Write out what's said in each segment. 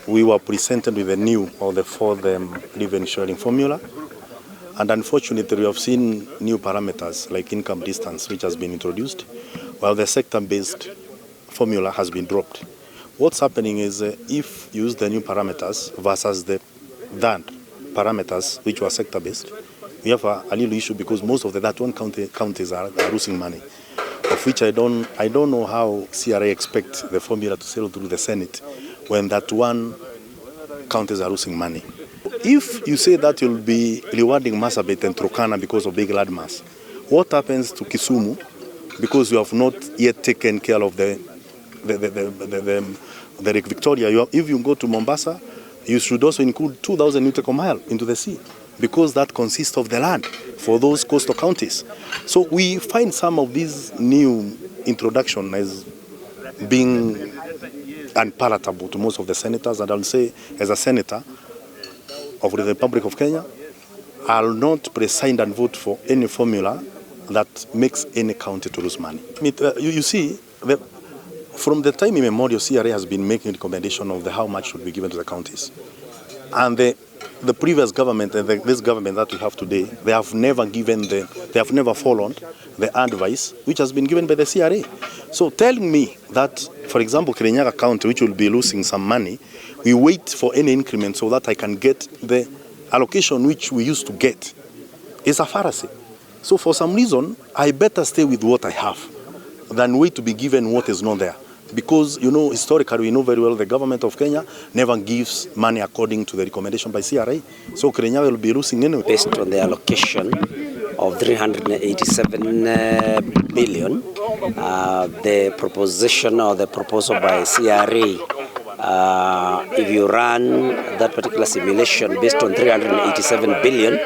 we were presented with a new or the fourth revenue sharing formula. And unfortunately, we have seen new parameters like income distance, which has been introduced, while the sector-based formula has been dropped. What's happening is if you use the new parameters versus the then parameters, which were sector-based, we have a little issue because most of that one counties are losing money, of which I don't know how CRA expect the formula to sail through the Senate when that one counties are losing money. If you say that you'll be rewarding Marsabit and Turkana because of big landmass, what happens to Kisumu because you have not yet taken care of the Lake Victoria? If you go to Mombasa, you should also include 2,000 nautical miles into the sea because that consists of the land for those coastal counties. So we find some of these new introduction as being unpalatable to most of the senators, and I'll say as a senator of the Republic of Kenya, I'll not preside and vote for any formula that makes any county to lose money. You see, from the time immemorial, CRA has been making recommendation of how much should be given to the counties. And the previous government and this government that we have today, they have never followed the advice which has been given by the CRA. So telling me that, for example, Kirinyaga County, which will be losing some money, we wait for any increment so that I can get the allocation which we used to get, is a fallacy. So for some reason, I better stay with what I have than wait to be given what is not there. Because, you know, historically, we know very well the government of Kenya never gives money according to the recommendation by CRA. So Kirinyaga will be losing anyway. Based on the allocation of 387 billion, the proposition or the proposal by CRA, if you run that particular simulation based on 387 billion,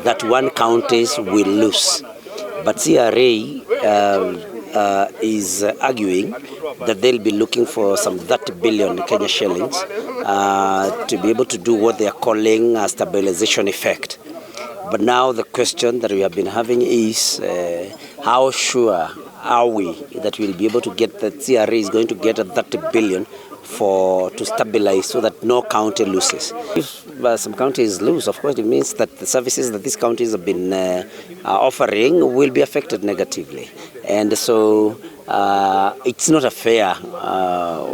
that one counties will lose. But CRA is arguing that they'll be looking for some 30 billion Kenya shillings to be able to do what they are calling a stabilization effect. But now the question that we have been having is how sure are we that we'll be able to get that CRA is going to get a 30 billion to stabilize so that no county loses. If some counties lose, of course, it means that the services that these counties have been offering will be affected negatively. And so it's not a fair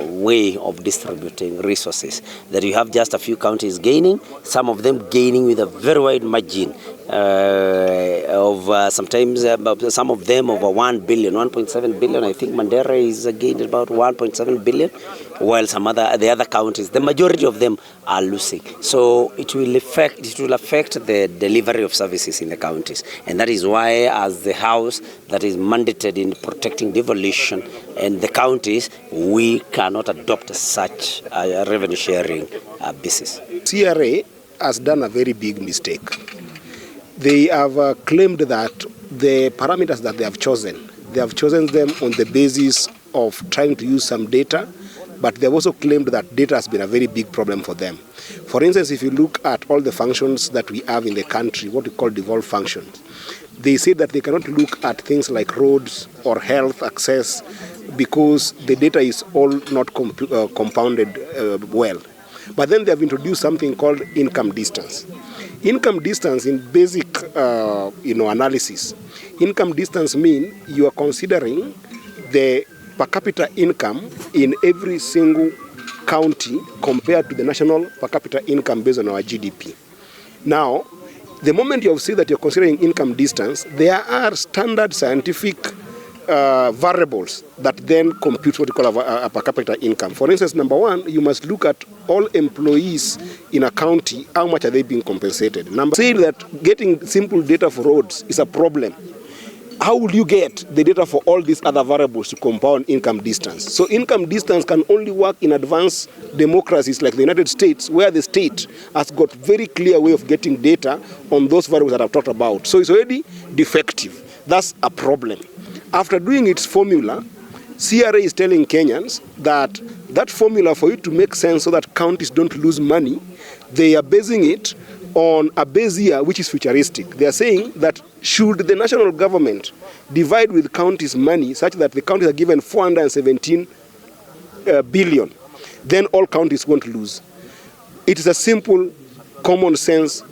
way of distributing resources, that you have just a few counties gaining, some of them gaining with a very wide margin of sometimes some of them over 1 billion, 1.7 billion. I think Mandera is gained about 1.7 billion, while the other counties, the majority of them are losing. So it will affect the delivery of services in the counties, and that is why, as the House that is mandated in protecting devolution and the counties, we cannot adopt such a revenue sharing basis. CRA has done a very big mistake. They have claimed that the parameters that they have chosen them on the basis of trying to use some data, but they have also claimed that data has been a very big problem for them. For instance, if you look at all the functions that we have in the country, what we call devolved functions, they say that they cannot look at things like roads or health access because the data is all not compounded well. But then they have introduced something called income distance. Income distance in basic analysis, income distance means you are considering the per capita income in every single county compared to the national per capita income based on our GDP. Now, the moment you see that you're considering income distance, there are standard scientific variables that then compute what we call a per capita income. For instance, number one, you must look at all employees in a county, how much are they being compensated. Number say that getting simple data for roads is a problem. How will you get the data for all these other variables to compound income distance? So income distance can only work in advanced democracies like the United States, where the state has got very clear way of getting data on those variables that I've talked about. So it's already defective. That's a problem. After doing its formula, CRA is telling Kenyans that that formula, for it to make sense so that counties don't lose money, they are basing it on a base year which is futuristic. They are saying that should the national government divide with counties money such that the counties are given 417 billion, then all counties won't lose. it is a simple common sense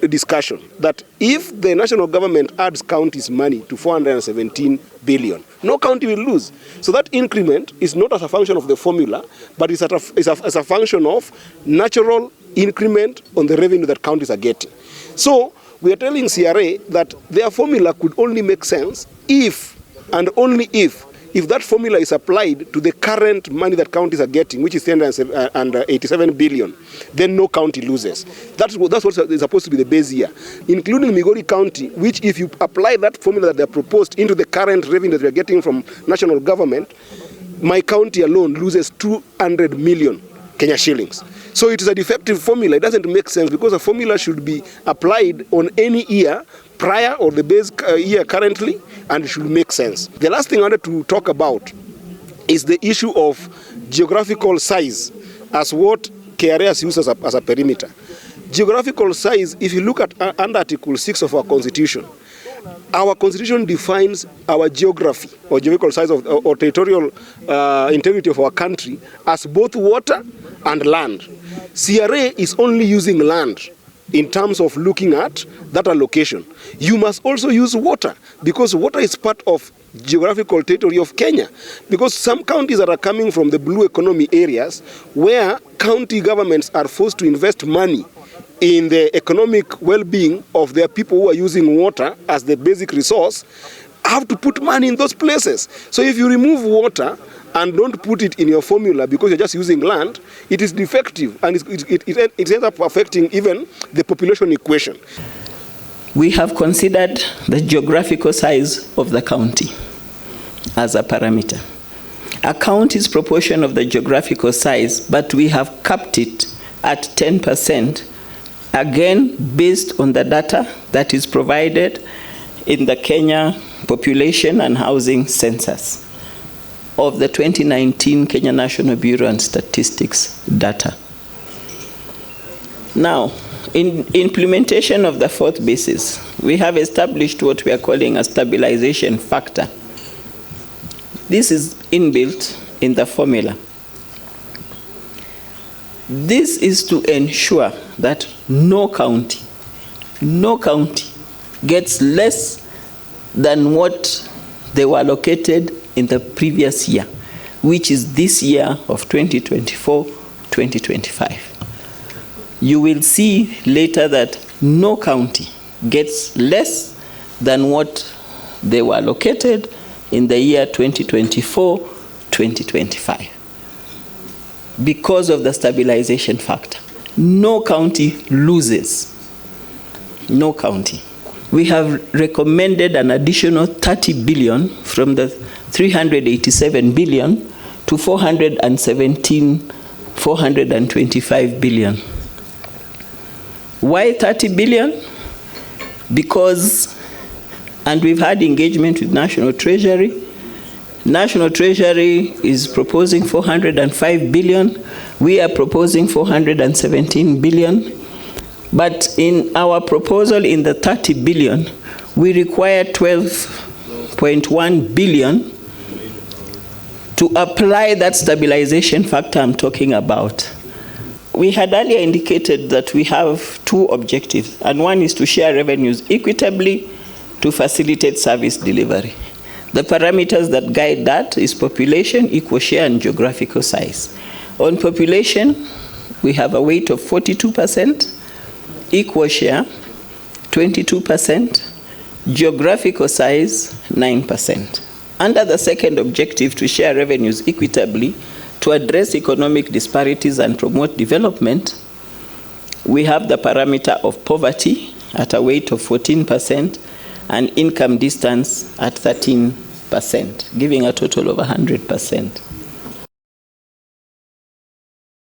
discussion that if the national government adds counties' money to 417 billion, no county will lose. So that increment is not as a function of the formula, but it's as a function of natural increment on the revenue that counties are getting. So we are telling CRA that their formula could only make sense if and only if that formula is applied to the current money that counties are getting, which is 387 billion, then no county loses. That's what is supposed to be the base year, including Migori County, which if you apply that formula that they have proposed into the current revenue that we are getting from national government, my county alone loses 200 million Kenya shillings. So it is a defective formula. It doesn't make sense because a formula should be applied on any year prior or the base year currently, and it should make sense. The last thing I wanted to talk about is the issue of geographical size as what KRA has used as a perimeter. Geographical size, if you look at under Article 6 of our Constitution, our Constitution defines our geography or geographical size of or territorial integrity of our country as both water and land. CRA is only using land in terms of looking at that allocation. You must also use water because water is part of geographical territory of Kenya, because some counties that are coming from the blue economy areas where county governments are forced to invest money in the economic well-being of their people who are using water as the basic resource, have to put money in those places. So if you remove water and don't put it in your formula because you're just using land, it is defective and it ends up affecting even the population equation. We have considered the geographical size of the county as a parameter. A county's proportion of the geographical size, but we have capped it at 10%, again based on the data that is provided in the Kenya Population and Housing Census of the 2019 Kenya National Bureau and Statistics data. Now, in implementation of the fourth basis, we have established what we are calling a stabilization factor. This is inbuilt in the formula. This is to ensure that no county gets less than what they were allocated in the previous year, which is this year of 2024-2025. You will see later that no county gets less than what they were allocated in the year 2024-2025 because of the stabilization factor. No county loses. No county. We have recommended an additional 30 billion from the 387 billion to 425 billion. Why 30 billion? Because, and we've had engagement with National Treasury. National Treasury is proposing 405 billion. We are proposing 417 billion. But in our proposal in the 30 billion, we require 12.1 billion to apply that stabilization factor I'm talking about. We had earlier indicated that we have two objectives, and one is to share revenues equitably to facilitate service delivery. The parameters that guide that is population, equal share, and geographical size. On population, we have a weight of 42%, equal share 22%, geographical size 9%. Under the second objective, to share revenues equitably to address economic disparities and promote development, we have the parameter of poverty at a weight of 14% and income distance at 13%, giving a total of 100%.